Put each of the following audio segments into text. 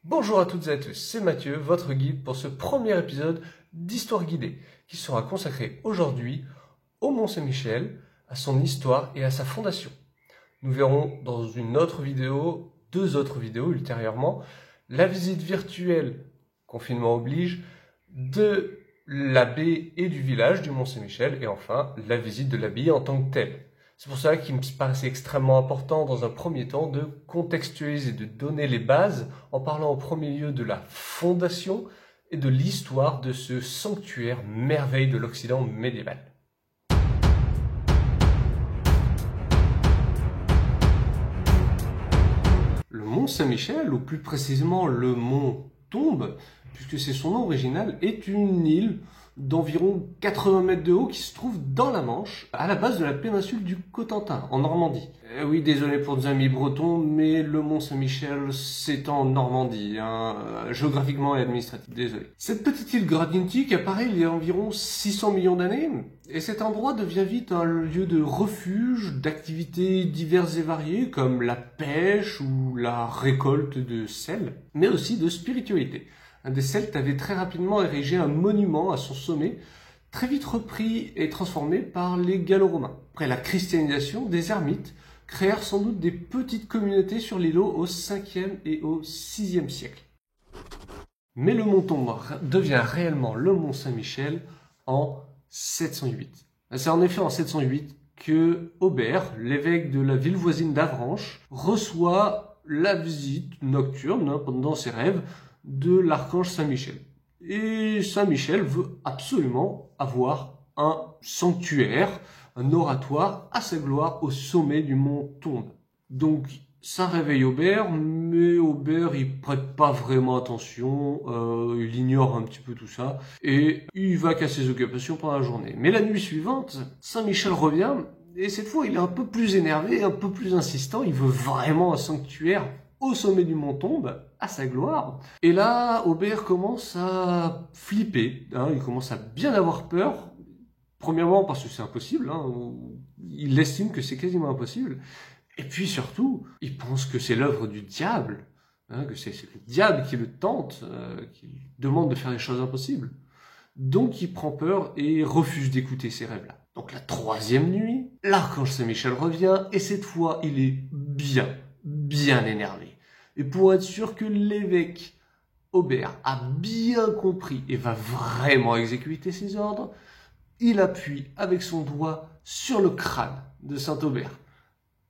Bonjour à toutes et à tous, c'est Mathieu, votre guide pour ce premier épisode d'Histoire guidée, qui sera consacré aujourd'hui au Mont-Saint-Michel, à son histoire et à sa fondation. Nous verrons dans une autre vidéo, deux autres vidéos ultérieurement, la visite virtuelle, confinement oblige, de l'abbaye et du village du Mont-Saint-Michel, et enfin la visite de l'abbaye en tant que telle. C'est pour ça qu'il me paraissait extrêmement important dans un premier temps de contextualiser, de donner les bases en parlant en premier lieu de la fondation et de l'histoire de ce sanctuaire merveille de l'Occident médiéval. Le mont Saint-Michel, ou plus précisément le mont Tombe, puisque c'est son nom original, est une île d'environ 80 mètres de haut qui se trouve dans la Manche, à la base de la péninsule du Cotentin, en Normandie. Oui, désolé pour nos amis bretons, mais le mont Saint-Michel, c'est en Normandie, géographiquement et administrativement, désolé. Cette petite île granitique apparaît il y a environ 600 millions d'années, et cet endroit devient vite un lieu de refuge, d'activités diverses et variées, comme la pêche ou la récolte de sel, mais aussi de spiritualité. Un des Celtes avait très rapidement érigé un monument à son sommet, très vite repris et transformé par les Gallo-Romains. Après la christianisation, des ermites créèrent sans doute des petites communautés sur l'îlot au 5e et au 6e siècle. Mais le mont Tombe devient réellement le mont Saint-Michel en 708. C'est en effet en 708 que Aubert, l'évêque de la ville voisine d'Avranches, reçoit la visite nocturne pendant ses rêves de l'archange Saint-Michel. Et Saint-Michel veut absolument avoir un sanctuaire, un oratoire à sa gloire au sommet du mont Tombe. Donc ça réveille Aubert, mais Aubert il prête pas vraiment attention, il ignore un petit peu tout ça, et il va qu'à ses occupations pendant la journée. Mais la nuit suivante, Saint-Michel revient, et cette fois il est un peu plus énervé, un peu plus insistant, il veut vraiment un sanctuaire au sommet du mont Tombe, à sa gloire. Et là, Aubert commence à flipper, il commence à bien avoir peur. Premièrement parce que c'est impossible, il estime que c'est quasiment impossible. Et puis surtout, il pense que c'est l'œuvre du diable, que c'est le diable qui le tente, qui lui demande de faire des choses impossibles. Donc il prend peur et refuse d'écouter ces rêves-là. Donc la troisième nuit, l'archange Saint-Michel revient et cette fois il est bien énervé. Et pour être sûr que l'évêque Aubert a bien compris et va vraiment exécuter ses ordres, il appuie avec son doigt sur le crâne de Saint-Aubert,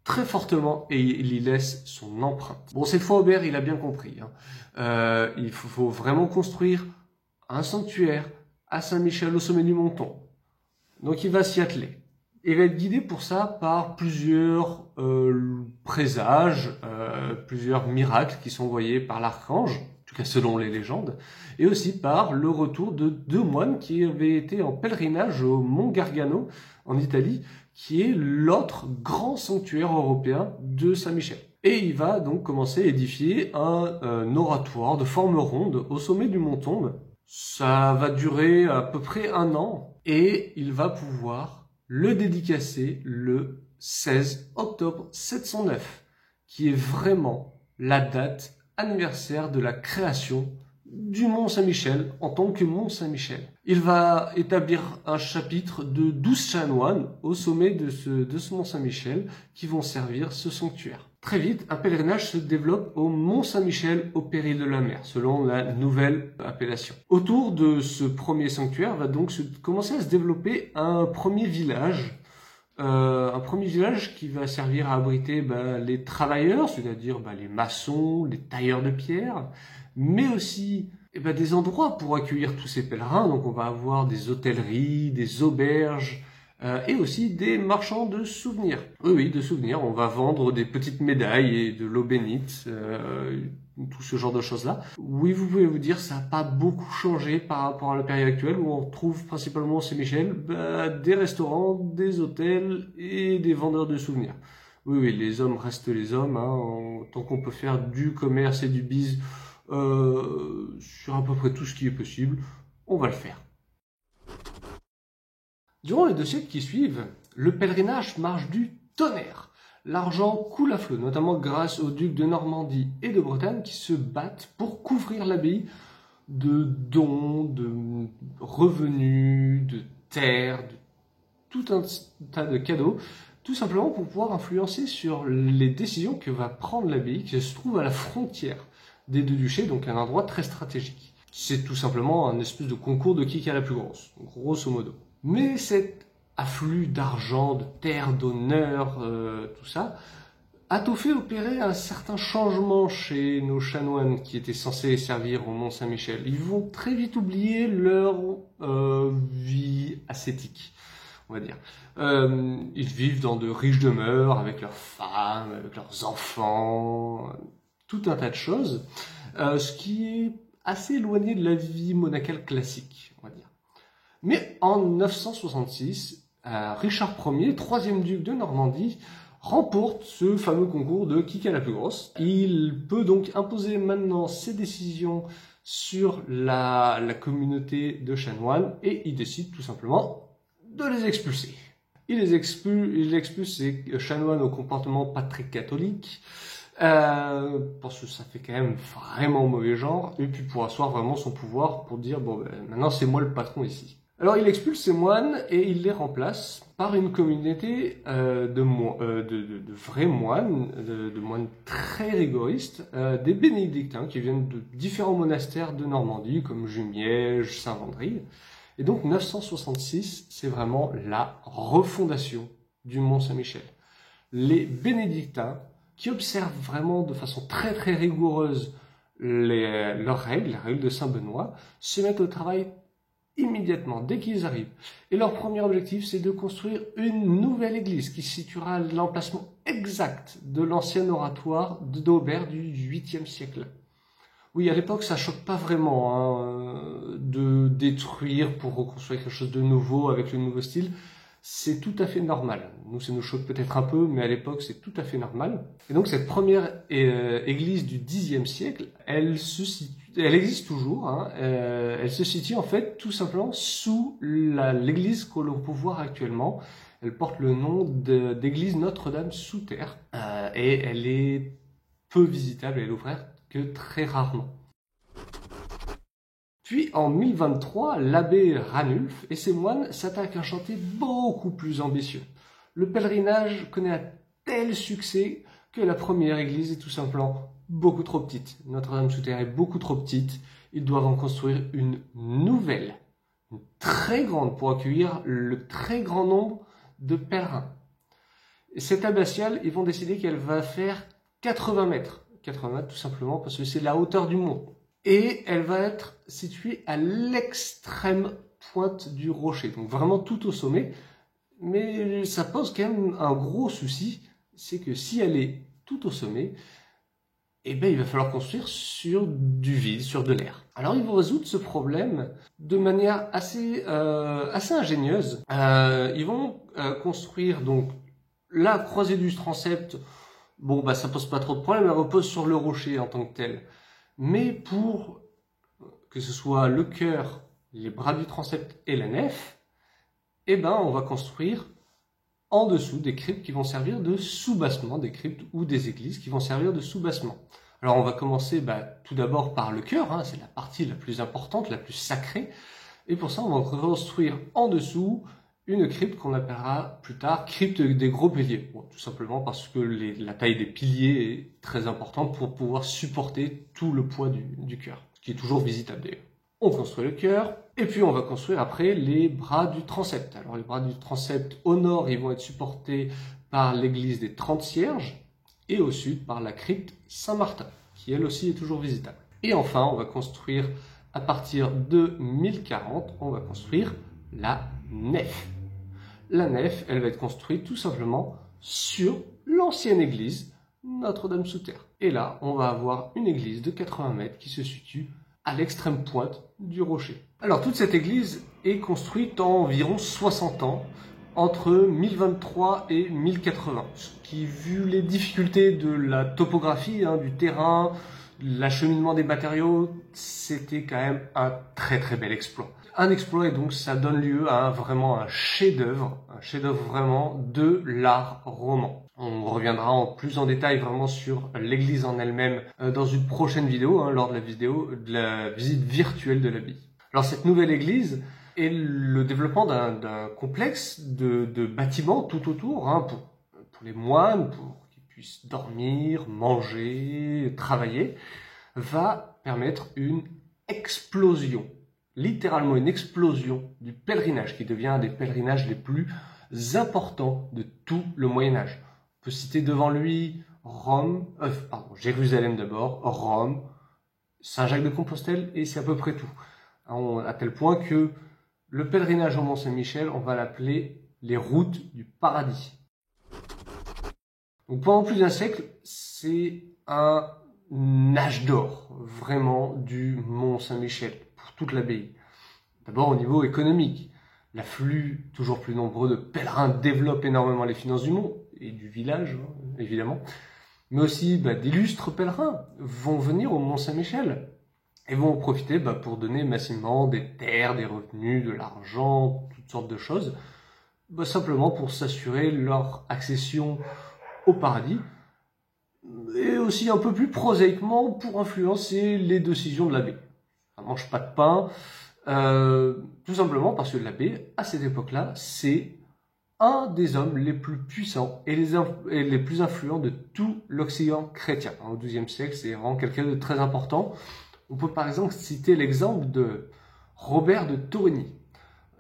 très fortement, et il y laisse son empreinte. Bon, cette fois, Aubert, il a bien compris. Il faut vraiment construire un sanctuaire à Saint-Michel au sommet du Monton. Donc il va s'y atteler. Il va être guidé pour ça par plusieurs présages, plusieurs miracles qui sont envoyés par l'archange, en tout cas selon les légendes, et aussi par le retour de deux moines qui avaient été en pèlerinage au Mont Gargano en Italie, qui est l'autre grand sanctuaire européen de Saint-Michel. Et il va donc commencer à édifier un oratoire de forme ronde au sommet du Mont Tombe. Ça va durer à peu près 1 an, et il va pouvoir le dédicacer le 16 octobre 709, qui est vraiment la date anniversaire de la création du Mont Saint-Michel en tant que Mont Saint-Michel. Il va établir un chapitre de 12 chanoines au sommet de ce Mont Saint-Michel qui vont servir ce sanctuaire. Très vite, un pèlerinage se développe au Mont Saint-Michel au péril de la mer, selon la nouvelle appellation. Autour de ce premier sanctuaire va donc commencer à se développer un premier village qui va servir à abriter les travailleurs, c'est-à-dire les maçons, les tailleurs de pierre, mais aussi des endroits pour accueillir tous ces pèlerins. Donc on va avoir des hôtelleries, des auberges, et aussi des marchands de souvenirs. Oui, de souvenirs. On va vendre des petites médailles et de l'eau bénite, tout ce genre de choses-là. Oui, vous pouvez vous dire, ça n'a pas beaucoup changé par rapport à la période actuelle où on retrouve principalement au Saint-Michel des restaurants, des hôtels et des vendeurs de souvenirs. Oui, les hommes restent les hommes. Tant qu'on peut faire du commerce et du biz sur à peu près tout ce qui est possible, on va le faire. Durant les 2 siècles qui suivent, le pèlerinage marche du tonnerre. l'argent coule à flot, notamment grâce aux ducs de Normandie et de Bretagne qui se battent pour couvrir l'abbaye de dons, de revenus, de terres, de tout un tas de cadeaux, tout simplement pour pouvoir influencer sur les décisions que va prendre l'abbaye qui se trouve à la frontière des deux duchés, donc un endroit très stratégique. C'est tout simplement un espèce de concours de qui a la plus grosse, grosso modo. Mais cet afflux d'argent, de terre, d'honneur, tout ça, a tout fait opérer un certain changement chez nos chanoines qui étaient censés servir au Mont Saint-Michel. Ils vont très vite oublier leur vie ascétique, on va dire. Ils vivent dans de riches demeures avec leurs femmes, avec leurs enfants, tout un tas de choses, ce qui est assez éloigné de la vie monacale classique, on va dire. Mais en 966, Richard Ier, troisième duc de Normandie, remporte ce fameux concours de qui a la plus grosse. Il peut donc imposer maintenant ses décisions sur la communauté de chanoines et il décide tout simplement de les expulser. Il expulse ces chanoines au comportement pas très catholique, parce que ça fait quand même vraiment mauvais genre, et puis pour asseoir vraiment son pouvoir, pour dire bon ben, maintenant c'est moi le patron ici. Alors il expulse ces moines et il les remplace par une communauté de vrais moines, de moines très rigoristes, des bénédictins qui viennent de différents monastères de Normandie comme Jumièges, Saint-Vendry. Et donc 966, c'est vraiment la refondation du Mont Saint-Michel. Les bénédictins qui observent vraiment de façon très très rigoureuse leurs règles, les règles de Saint-Benoît, se mettent au travail immédiatement, dès qu'ils arrivent. Et leur premier objectif, c'est de construire une nouvelle église qui se situera à l'emplacement exact de l'ancien oratoire d'Aubert du 8e siècle. Oui, à l'époque, ça choque pas vraiment de détruire pour reconstruire quelque chose de nouveau avec le nouveau style. C'est tout à fait normal. Nous, ça nous choque peut-être un peu, mais à l'époque, c'est tout à fait normal. Et donc, cette première église du Xe siècle, elle existe toujours. Elle se situe en fait tout simplement sous l'église que l'on peut voir actuellement. Elle porte le nom d'église Notre-Dame sous terre et elle est peu visitable. Elle est ouverte que très rarement. Puis en 1023, l'abbé Ranulf et ses moines s'attaquent à un chantier beaucoup plus ambitieux. Le pèlerinage connaît un tel succès que la première église est tout simplement beaucoup trop petite. Notre-Dame sous terre est beaucoup trop petite. Ils doivent en construire une nouvelle, une très grande pour accueillir le très grand nombre de pèlerins. Et cette abbatiale, ils vont décider qu'elle va faire 80 mètres. 80 mètres tout simplement parce que c'est la hauteur du mont. Et elle va être située à l'extrême pointe du rocher, donc vraiment tout au sommet. Mais ça pose quand même un gros souci, c'est que si elle est tout au sommet, eh ben, il va falloir construire sur du vide, sur de l'air. Alors ils vont résoudre ce problème de manière assez ingénieuse. Ils vont construire donc la croisée du transept. Bon, bah ça pose pas trop de problème, elle repose sur le rocher en tant que tel. Mais pour que ce soit le chœur, les bras du transept et la nef, eh ben on va construire en dessous des cryptes qui vont servir de sous-bassement, des cryptes ou des églises qui vont servir de sous-bassement. Alors on va commencer tout d'abord par le chœur, c'est la partie la plus importante, la plus sacrée. Et pour ça, on va construire en dessous une crypte qu'on appellera plus tard crypte des gros piliers. Bon, tout simplement parce que la taille des piliers est très importante pour pouvoir supporter tout le poids du chœur, ce qui est toujours visitable d'ailleurs. On construit le chœur, et puis on va construire après les bras du transept. Alors les bras du transept au nord, ils vont être supportés par l'église des 30 Cierges, et au sud par la crypte Saint-Martin, qui elle aussi est toujours visitable. Et enfin, on va construire, à partir de 1040, on va construire la nef. La nef, elle va être construite tout simplement sur l'ancienne église Notre-Dame sous terre. Et là, on va avoir une église de 80 mètres qui se situe à l'extrême pointe du rocher. Alors, toute cette église est construite en environ 60 ans, entre 1023 et 1080, ce qui, vu les difficultés de la topographie, du terrain, l'acheminement des matériaux, c'était quand même un très très bel exploit. Un exploit, et donc ça donne lieu à vraiment un chef-d'œuvre vraiment de l'art roman. On reviendra plus en détail vraiment sur l'église en elle-même dans une prochaine vidéo, lors de la visite virtuelle de l'abbaye. Alors cette nouvelle église est le développement d'un complexe de bâtiments tout autour, pour les moines, pour qu'ils puissent dormir, manger, travailler, va permettre une explosion, littéralement une explosion du pèlerinage qui devient un des pèlerinages les plus importants de tout le Moyen-Âge. On peut citer devant lui Jérusalem d'abord, Rome, Saint-Jacques-de-Compostelle, et c'est à peu près tout. À tel point que le pèlerinage au Mont-Saint-Michel, on va l'appeler les routes du paradis. Donc pendant plus d'un siècle, c'est un âge d'or, vraiment, du Mont-Saint-Michel, pour toute l'abbaye. D'abord au niveau économique. L'afflux toujours plus nombreux de pèlerins développe énormément les finances du Mont et du village, évidemment. Mais aussi d'illustres pèlerins vont venir au Mont-Saint-Michel et vont en profiter pour donner massivement des terres, des revenus, de l'argent, toutes sortes de choses, simplement pour s'assurer leur accession au paradis, et aussi un peu plus prosaïquement pour influencer les décisions de l'abbé. Ça ne mange pas de pain, tout simplement parce que l'abbé, à cette époque-là, c'est un des hommes les plus puissants et les plus influents de tout l'Occident chrétien. Au XIIe siècle, c'est vraiment quelqu'un de très important. On peut par exemple citer l'exemple de Robert de Torigny,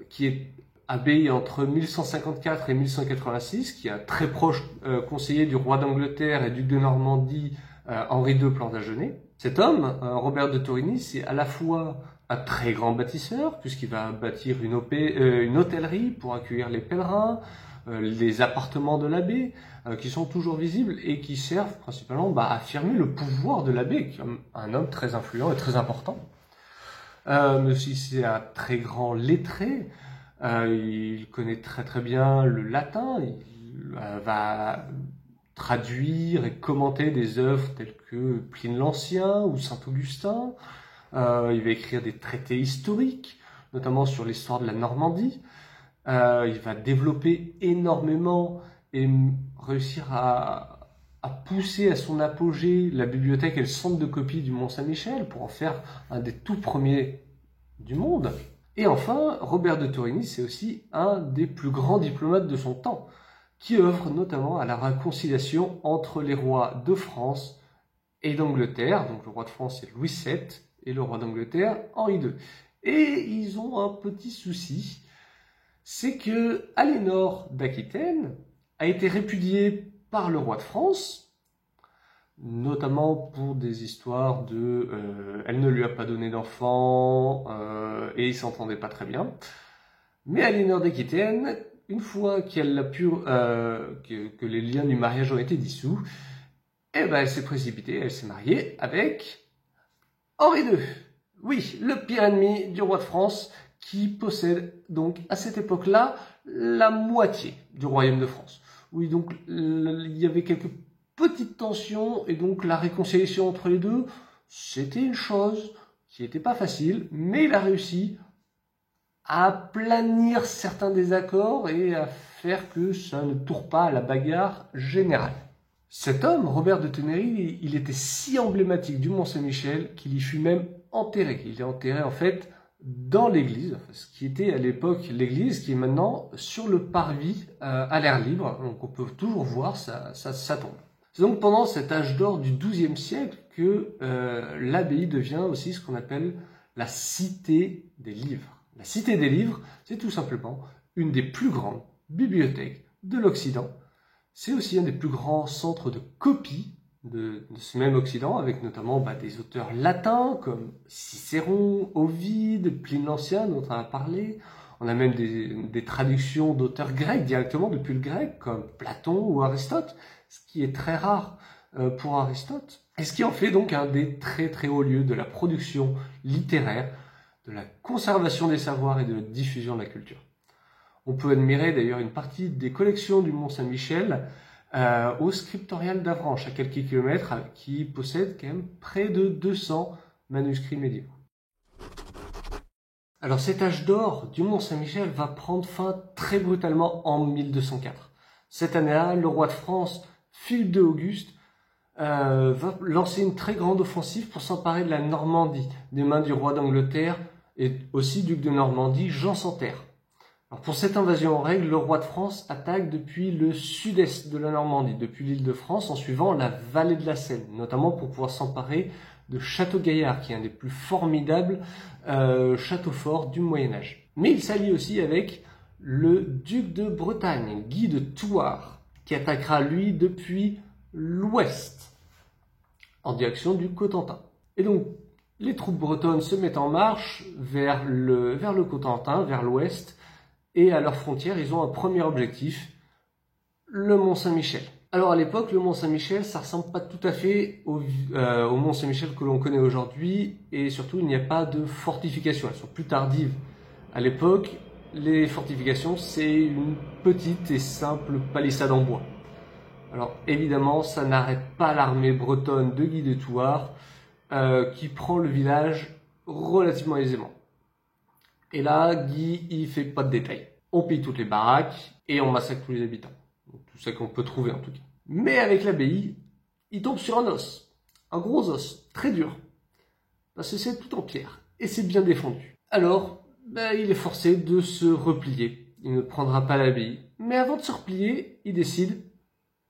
qui est abbé entre 1154 et 1186, qui est un très proche conseiller du roi d'Angleterre et duc de Normandie, Henri II Plantagenet. Cet homme, Robert de Torigny, c'est à la fois un très grand bâtisseur, puisqu'il va bâtir une hôtellerie pour accueillir les pèlerins, les appartements de l'abbé, qui sont toujours visibles et qui servent principalement à affirmer le pouvoir de l'abbé, comme un homme très influent et très important. Mais aussi c'est un très grand lettré, il connaît très très bien le latin, il va traduire et commenter des œuvres telles que Pline l'Ancien ou Saint-Augustin. Il va écrire des traités historiques, notamment sur l'histoire de la Normandie. Il va développer énormément et réussir à pousser à son apogée la bibliothèque et le centre de copie du Mont-Saint-Michel pour en faire un des tout premiers du monde. Et enfin, Robert de Torigny, c'est aussi un des plus grands diplomates de son temps, qui œuvre notamment à la réconciliation entre les rois de France et d'Angleterre. Donc le roi de France, c'est Louis VII, et le roi d'Angleterre, Henri II. Et ils ont un petit souci, c'est que Aliénor d'Aquitaine a été répudiée par le roi de France, notamment pour des histoires elle ne lui a pas donné d'enfant, et ils s'entendaient pas très bien. Mais Aliénor d'Aquitaine, une fois qu'elle a pu, que les liens du mariage ont été dissous, elle s'est précipitée, elle s'est mariée avec Henri II. Oui, le pire ennemi du roi de France, qui possède donc à cette époque-là la moitié du royaume de France. Oui, donc il y avait quelques petites tensions et donc la réconciliation entre les deux, c'était une chose qui n'était pas facile, mais il a réussi à aplanir certains désaccords et à faire que ça ne tourne pas à la bagarre générale. Cet homme, Robert de Torigny, il était si emblématique du Mont-Saint-Michel qu'il y fut même enterré. Il est enterré en fait dans l'église, ce qui était à l'époque l'église, qui est maintenant sur le parvis à l'air libre. Donc on peut toujours voir sa tombe. C'est donc pendant cet âge d'or du XIIe siècle que l'abbaye devient aussi ce qu'on appelle la Cité des livres. La Cité des livres, c'est tout simplement une des plus grandes bibliothèques de l'Occident. C'est aussi un des plus grands centres de copie de ce même Occident, avec notamment des auteurs latins comme Cicéron, Ovide, Pline l'Ancien dont on a parlé. On a même des traductions d'auteurs grecs directement depuis le grec, comme Platon ou Aristote, ce qui est très rare pour Aristote. Et ce qui en fait donc un des très très hauts lieux de la production littéraire, de la conservation des savoirs et de la diffusion de la culture. On peut admirer d'ailleurs une partie des collections du Mont-Saint-Michel au scriptorial d'Avranches, à quelques kilomètres, qui possède quand même près de 200 manuscrits médiévaux. Alors cet âge d'or du Mont-Saint-Michel va prendre fin très brutalement en 1204. Cette année-là, le roi de France Philippe de Auguste va lancer une très grande offensive pour s'emparer de la Normandie, des mains du roi d'Angleterre et aussi duc de Normandie, Jean sans Terre. Alors pour cette invasion en règle, le roi de France attaque depuis le sud-est de la Normandie, depuis l'île de France, en suivant la vallée de la Seine, notamment pour pouvoir s'emparer de Château-Gaillard, qui est un des plus formidables châteaux forts du Moyen-Âge. Mais il s'allie aussi avec le duc de Bretagne, Guy de Thouars, qui attaquera lui depuis l'ouest, en direction du Cotentin. Et donc, les troupes bretonnes se mettent en marche vers le Cotentin, vers l'ouest, et à leur frontière, ils ont un premier objectif, le Mont-Saint-Michel. Alors à l'époque, le Mont-Saint-Michel, ça ressemble pas tout à fait au Mont-Saint-Michel que l'on connaît aujourd'hui, et surtout il n'y a pas de fortifications, elles sont plus tardives. À l'époque, les fortifications, c'est une petite et simple palissade en bois. Alors évidemment, ça n'arrête pas l'armée bretonne de Guy de Thouars, qui prend le village relativement aisément. Et là, Guy, il fait pas de détails. On pille toutes les baraques et on massacre tous les habitants. Tout ça qu'on peut trouver en tout cas. Mais avec l'abbaye, il tombe sur un os. Un gros os, très dur. Parce que c'est tout en pierre. Et c'est bien défendu. Alors, il est forcé de se replier. Il ne prendra pas l'abbaye. Mais avant de se replier, il décide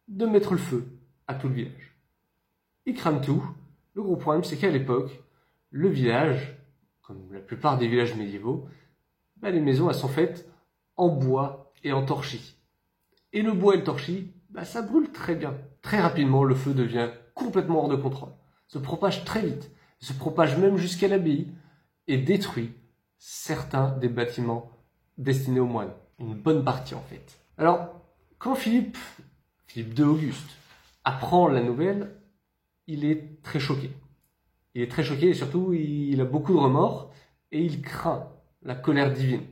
de mettre le feu à tout le village. Il crame tout. Le gros problème, c'est qu'à l'époque, le village, comme la plupart des villages médiévaux, les maisons elles sont faites en bois et en torchis. Et le bois et le torchis, ça brûle très bien. Très rapidement, le feu devient complètement hors de contrôle. Se propage très vite, se propage même jusqu'à l'abbaye et détruit certains des bâtiments destinés aux moines. Une bonne partie en fait. Alors, quand Philippe de Auguste apprend la nouvelle, il est très choqué. Il est très choqué et surtout, il a beaucoup de remords et il craint la colère divine.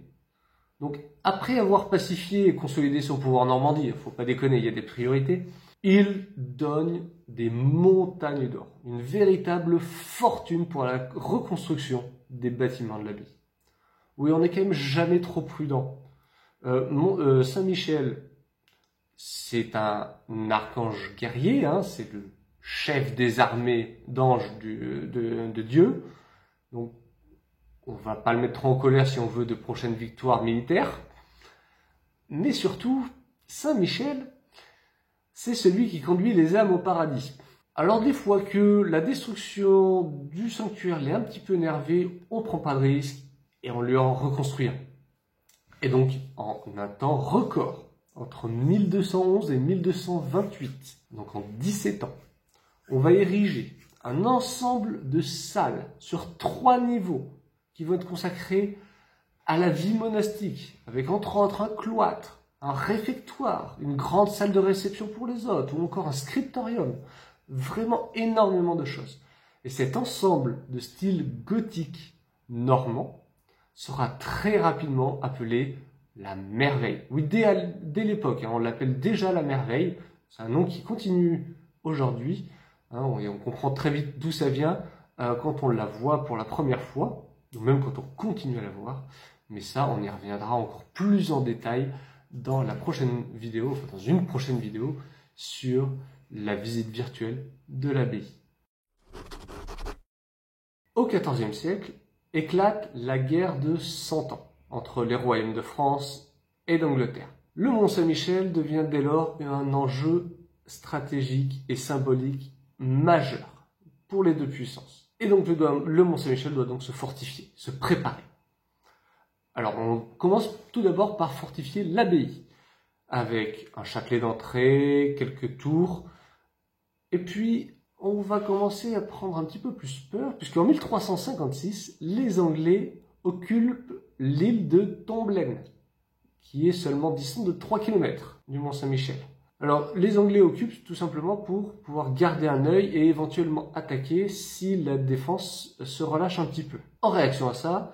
Donc, après avoir pacifié et consolidé son pouvoir en Normandie, il ne faut pas déconner, il y a des priorités, il donne des montagnes d'or, une véritable fortune pour la reconstruction des bâtiments de l'abbaye. Oui, on n'est quand même jamais trop prudent. Saint-Michel, c'est un archange guerrier, c'est le chef des armées d'anges de Dieu. Donc, on va pas le mettre trop en colère si on veut de prochaines victoires militaires. Mais surtout, Saint-Michel, c'est celui qui conduit les âmes au paradis. Alors des fois que la destruction du sanctuaire l'est un petit peu énervé, on prend pas de risque et on lui en reconstruit un. Et donc, en un temps record, entre 1211 et 1228, donc en 17 ans, on va ériger un ensemble de salles sur 3 niveaux qui vont être consacrés à la vie monastique, avec entre autres un cloître, un réfectoire, une grande salle de réception pour les hôtes, ou encore un scriptorium. Vraiment énormément de choses. Et cet ensemble de style gothique normand sera très rapidement appelé la Merveille. Oui, dès l'époque, on l'appelle déjà la Merveille. C'est un nom qui continue aujourd'hui. Et on comprend très vite d'où ça vient quand on la voit pour la première fois, ou même quand on continue à la voir. Mais ça, on y reviendra encore plus en détail dans la prochaine vidéo, dans une prochaine vidéo sur la visite virtuelle de l'abbaye. Au XIVe siècle, éclate la guerre de 100 ans entre les royaumes de France et d'Angleterre. Le Mont-Saint-Michel devient dès lors un enjeu stratégique et symbolique majeur pour les deux puissances. Et donc le Mont-Saint-Michel doit donc se fortifier, se préparer. Alors on commence tout d'abord par fortifier l'abbaye, avec un châtelet d'entrée, quelques tours, et puis on va commencer à prendre un petit peu plus peur, puisqu'en 1356, les Anglais occupent l'île de Tomblaine, qui est seulement distante de 3 km du Mont-Saint-Michel. Alors, les Anglais occupent tout simplement pour pouvoir garder un œil et éventuellement attaquer si la défense se relâche un petit peu. En réaction à ça,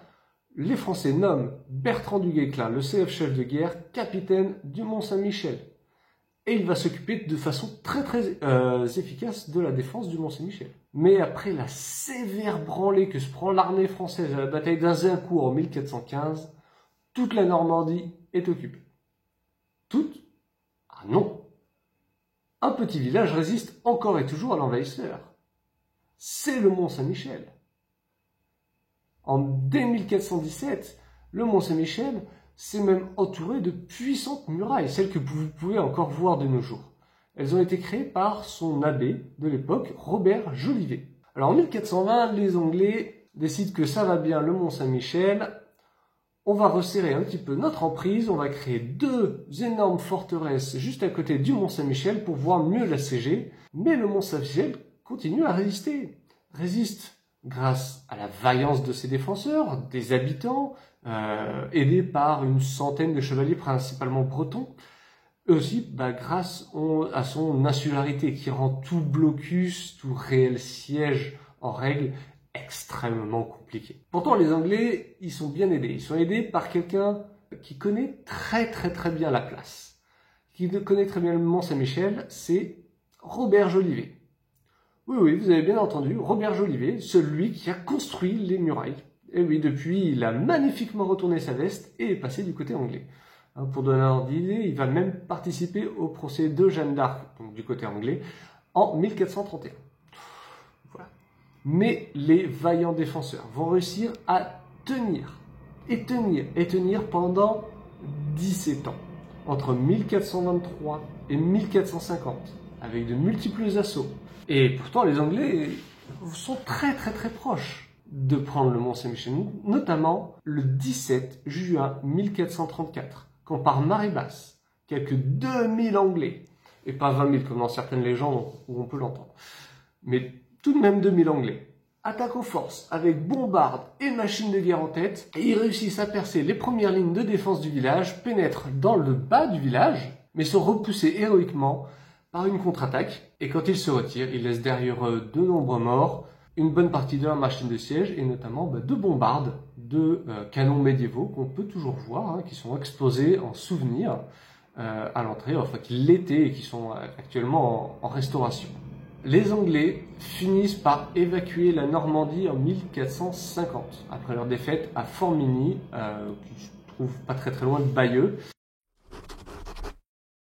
les Français nomment Bertrand du Guesclin, le célèbre chef de guerre, capitaine du Mont-Saint-Michel. Et il va s'occuper de façon très efficace de la défense du Mont-Saint-Michel. Mais après la sévère branlée que se prend l'armée française à la bataille d'Azincourt en 1415, toute la Normandie est occupée. Toute? Ah non! un petit village résiste encore et toujours à l'envahisseur. C'est le Mont Saint-Michel. Dès 1417, le Mont Saint-Michel s'est même entouré de puissantes murailles, celles que vous pouvez encore voir de nos jours. Elles ont été créées par son abbé de l'époque, Robert Jolivet. Alors en 1420, les Anglais décident que ça va bien le Mont Saint-Michel. On va resserrer un petit peu notre emprise, on va créer 2 énormes forteresses juste à côté du Mont Saint-Michel pour pouvoir mieux l'assiéger. Mais le Mont Saint-Michel continue à résister. Résiste grâce à la vaillance de ses défenseurs, des habitants, aidés par une centaine de chevaliers principalement bretons. Eux aussi, grâce à son insularité qui rend tout blocus, tout réel siège en règle extrêmement compliqué. Pourtant, les Anglais, ils sont bien aidés. Ils sont aidés par quelqu'un qui connaît très bien la place, qui connaît très bien le Mont Saint-Michel, c'est Robert Jolivet. Oui, vous avez bien entendu, Robert Jolivet, celui qui a construit les murailles. Et oui, depuis, il a magnifiquement retourné sa veste et est passé du côté anglais. Pour donner un ordre d'idée, il va même participer au procès de Jeanne d'Arc, donc du côté anglais, en 1431. Voilà. Mais les vaillants défenseurs vont réussir à tenir pendant 17 ans, entre 1423 et 1450, avec de multiples assauts. Et pourtant, les Anglais sont très proches de prendre le Mont Saint-Michel, notamment le 17 juin 1434, quand par marée basse, quelques 2000 Anglais, et pas 20 000 comme dans certaines légendes où on peut l'entendre, mais tout de même 2000 Anglais, attaquent aux forces avec bombardes et machines de guerre en tête, et ils réussissent à percer les premières lignes de défense du village, pénètrent dans le bas du village, mais sont repoussés héroïquement par une contre-attaque, et quand ils se retirent, ils laissent derrière eux de nombreux morts, une bonne partie de leur machine de siège, et notamment de bombardes, de canons médiévaux qu'on peut toujours voir, qui sont exposés en souvenir à l'entrée, enfin qui l'étaient et qui sont actuellement en restauration. Les Anglais finissent par évacuer la Normandie en 1450, après leur défaite à Formigny, qui se trouve pas très loin de Bayeux.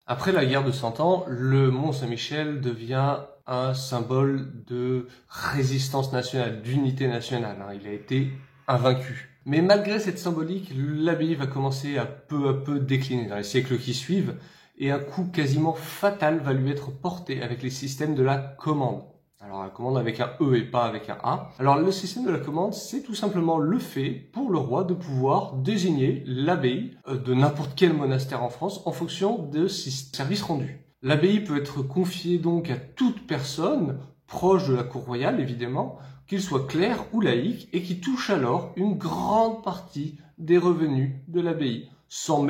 Après la guerre de 100 ans, le Mont Saint-Michel devient un symbole de résistance nationale, d'unité nationale. Il a été invaincu. Mais malgré cette symbolique, l'abbaye va commencer à peu décliner dans les siècles qui suivent, et un coup quasiment fatal va lui être porté avec les systèmes de la commande. Alors la commande avec un E et pas avec un A. Alors le système de la commande, c'est tout simplement le fait pour le roi de pouvoir désigner l'abbaye de n'importe quel monastère en France en fonction de ses services rendus. L'abbaye peut être confiée donc à toute personne proche de la cour royale évidemment, qu'il soit clerc ou laïque, et qui touche alors une grande partie des revenus de l'abbaye, sans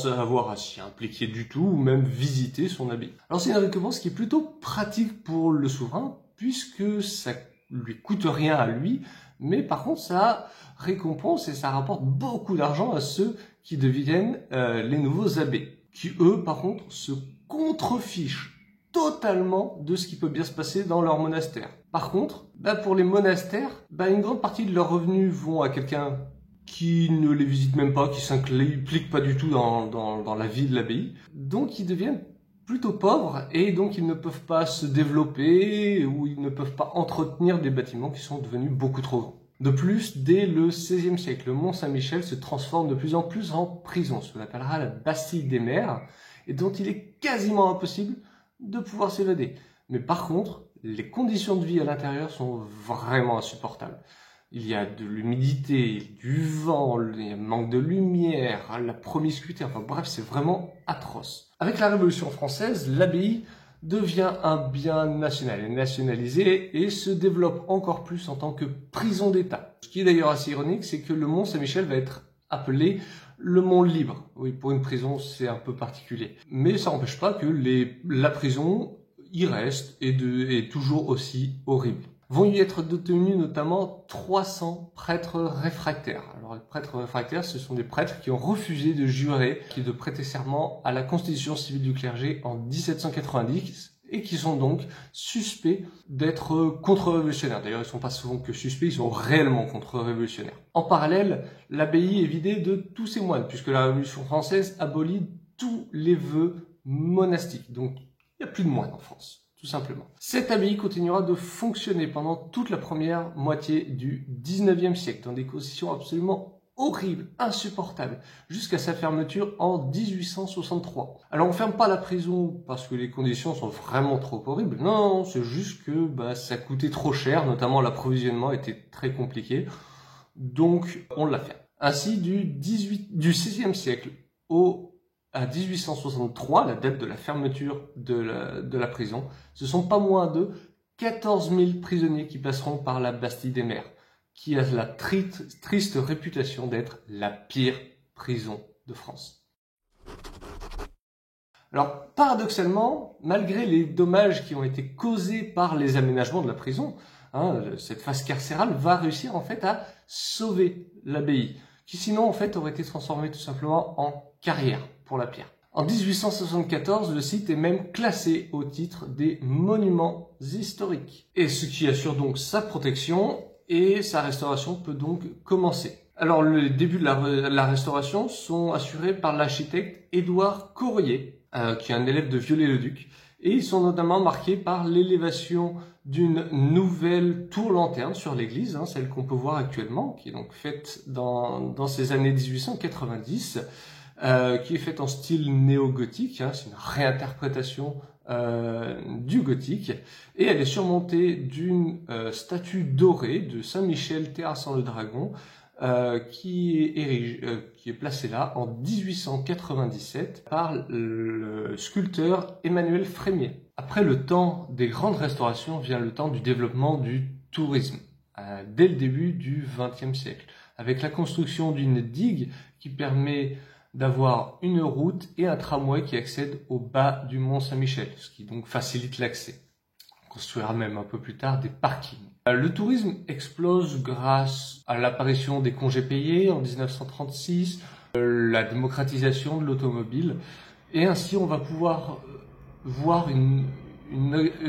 avoir à s'y impliquer du tout, ou même visiter son abbaye. Alors c'est une récompense qui est plutôt pratique pour le souverain, puisque ça lui coûte rien à lui, mais par contre ça récompense et ça rapporte beaucoup d'argent à ceux qui deviennent les nouveaux abbés, qui eux par contre se contrefichent totalement de ce qui peut bien se passer dans leur monastère. Par contre, pour les monastères, une grande partie de leurs revenus vont à quelqu'un qui ne les visite même pas, qui s'implique pas du tout dans la vie de l'abbaye. Donc ils deviennent plutôt pauvres et donc ils ne peuvent pas se développer ou ils ne peuvent pas entretenir des bâtiments qui sont devenus beaucoup trop grands. De plus, dès le XVIe siècle, le Mont Saint-Michel se transforme de plus en plus en prison, ce qu'on appellera la Bastille des Mers, et dont il est quasiment impossible de pouvoir s'évader. Mais par contre, les conditions de vie à l'intérieur sont vraiment insupportables. Il y a de l'humidité, du vent, il manque de lumière, la promiscuité, enfin bref, c'est vraiment atroce. Avec la Révolution française, l'abbaye devient un bien national, est nationalisé et se développe encore plus en tant que prison d'État. Ce qui est d'ailleurs assez ironique, c'est que le Mont Saint-Michel va être appelé le Mont Libre. Oui, pour une prison, c'est un peu particulier. Mais ça n'empêche pas que la prison y reste et est toujours aussi horrible. Vont y être détenus notamment 300 prêtres réfractaires. Alors les prêtres réfractaires, ce sont des prêtres qui ont refusé de jurer et de prêter serment à la constitution civile du clergé en 1790 et qui sont donc suspects d'être contre-révolutionnaires. D'ailleurs, ils ne sont pas souvent que suspects, ils sont réellement contre-révolutionnaires. En parallèle, l'abbaye est vidée de tous ses moines, puisque la Révolution française abolit tous les vœux monastiques. Donc, Il n'y a plus de moines en France, tout simplement. Cette abbaye continuera de fonctionner pendant toute la première moitié du 19e siècle, dans des conditions absolument horrible, insupportable, jusqu'à sa fermeture en 1863. Alors on ferme pas la prison parce que les conditions sont vraiment trop horribles, non, c'est juste que ça coûtait trop cher, notamment l'approvisionnement était très compliqué, donc on la ferme. Ainsi, du 16e siècle à 1863, la date de la fermeture de la prison, ce sont pas moins de 14 000 prisonniers qui passeront par la Bastille des Mers, qui a la triste réputation d'être la pire prison de France. Alors, paradoxalement, malgré les dommages qui ont été causés par les aménagements de la prison, cette phase carcérale va réussir en fait à sauver l'abbaye, qui sinon en fait aurait été transformée tout simplement en carrière pour la pierre. En 1874, le site est même classé au titre des monuments historiques, et ce qui assure donc sa protection et sa restauration peut donc commencer. Alors, les débuts de la restauration sont assurés par l'architecte Édouard Corrier, qui est un élève de Viollet-le-Duc, et ils sont notamment marqués par l'élévation d'une nouvelle tour-lanterne sur l'église, celle qu'on peut voir actuellement, qui est donc faite dans ces années 1890, qui est faite en style néo-gothique, c'est une réinterprétation du gothique, et elle est surmontée d'une statue dorée de Saint-Michel terrassant le dragon, qui est placée là en 1897 par le sculpteur Emmanuel Frémier. Après le temps des grandes restaurations vient le temps du développement du tourisme, dès le début du XXe siècle, avec la construction d'une digue qui permet d'avoir une route et un tramway qui accèdent au bas du mont Saint-Michel, ce qui donc facilite l'accès. On construira même un peu plus tard des parkings. Le tourisme explose grâce à l'apparition des congés payés en 1936, la démocratisation de l'automobile, et ainsi on va pouvoir voir une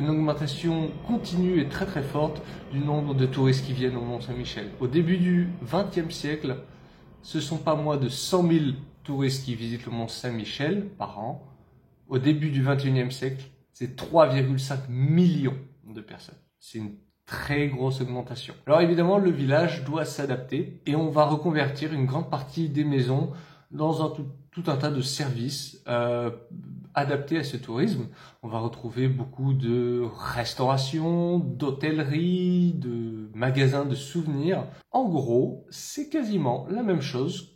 augmentation continue et très très forte du nombre de touristes qui viennent au mont Saint-Michel. Au début du XXe siècle, ce sont pas moins de 100 000 touristes qui visitent le mont Saint-Michel par an. Au début du XXIe siècle, c'est 3,5 millions de personnes. C'est une très grosse augmentation. Alors évidemment, le village doit s'adapter et on va reconvertir une grande partie des maisons dans tout un tas de services adaptés à ce tourisme. On va retrouver beaucoup de restauration, d'hôtellerie, de magasins de souvenirs. En gros, c'est quasiment la même chose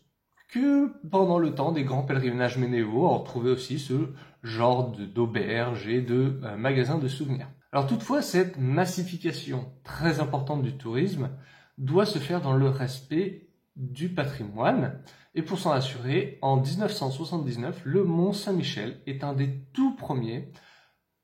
que pendant le temps des grands pèlerinages médiévaux. On retrouvait aussi ce genre d'auberges et de magasins de souvenirs. Alors toutefois, cette massification très importante du tourisme doit se faire dans le respect du patrimoine. Et pour s'en assurer, en 1979, le mont Saint-Michel est un des tout premiers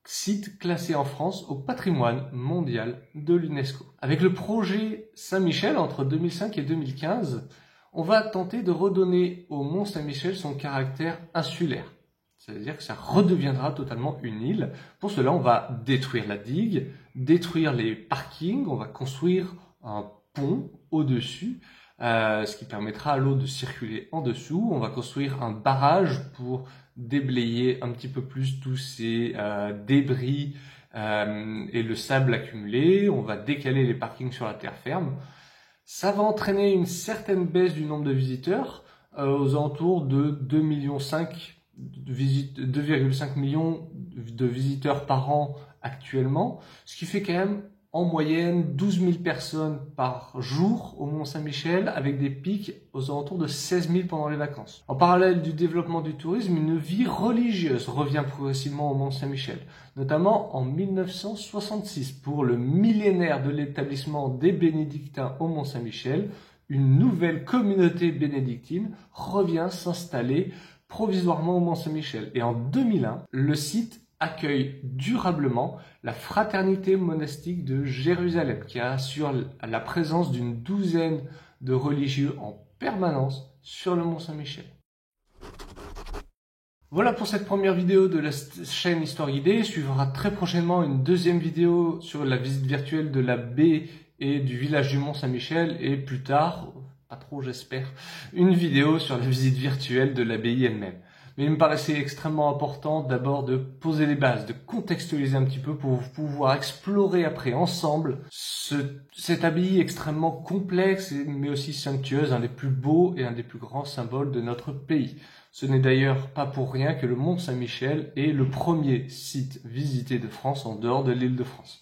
sites classés en France au patrimoine mondial de l'UNESCO. Avec le projet Saint-Michel entre 2005 et 2015, on va tenter de redonner au mont Saint-Michel son caractère insulaire. C'est-à-dire que ça redeviendra totalement une île. Pour cela, on va détruire la digue, détruire les parkings, on va construire un pont au-dessus, ce qui permettra à l'eau de circuler en dessous. On va construire un barrage pour déblayer un petit peu plus tous ces débris et le sable accumulé. On va décaler les parkings sur la terre ferme. Ça va entraîner une certaine baisse du nombre de visiteurs, aux alentours de 2,5 millions de visiteurs par an actuellement, ce qui fait quand même en moyenne 12 000 personnes par jour au Mont Saint-Michel, avec des pics aux alentours de 16 000 pendant les vacances. En parallèle du développement du tourisme, une vie religieuse revient progressivement au Mont Saint-Michel, notamment en 1966 pour le millénaire de l'établissement des bénédictins au Mont Saint-Michel. Une nouvelle communauté bénédictine revient s'installer provisoirement au Mont Saint-Michel. Et en 2001, le site accueille durablement la fraternité monastique de Jérusalem, qui assure la présence d'une douzaine de religieux en permanence sur le Mont Saint-Michel. Voilà pour cette première vidéo de la chaîne Histoire Guidée. Suivra très prochainement une deuxième vidéo sur la visite virtuelle de la baie et du village du Mont Saint-Michel, et plus tard, pas trop j'espère, une vidéo sur la visite virtuelle de l'abbaye elle-même. Mais il me paraissait extrêmement important d'abord de poser les bases, de contextualiser un petit peu pour pouvoir explorer après ensemble cette abbaye extrêmement complexe mais aussi somptueuse, un des plus beaux et un des plus grands symboles de notre pays. Ce n'est d'ailleurs pas pour rien que le Mont Saint-Michel est le premier site visité de France en dehors de l'Île-de-France.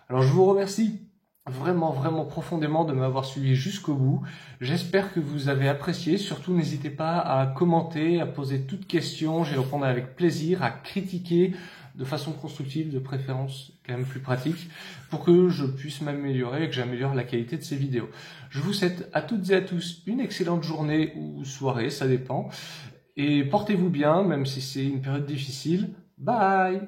Alors je vous remercie vraiment profondément de m'avoir suivi jusqu'au bout. J'espère que vous avez apprécié. Surtout, n'hésitez pas à commenter, à poser toutes questions. J'y répondrai avec plaisir, à critiquer de façon constructive, de préférence quand même plus pratique, pour que je puisse m'améliorer et que j'améliore la qualité de ces vidéos. Je vous souhaite à toutes et à tous une excellente journée ou soirée, ça dépend. Et portez-vous bien, même si c'est une période difficile. Bye!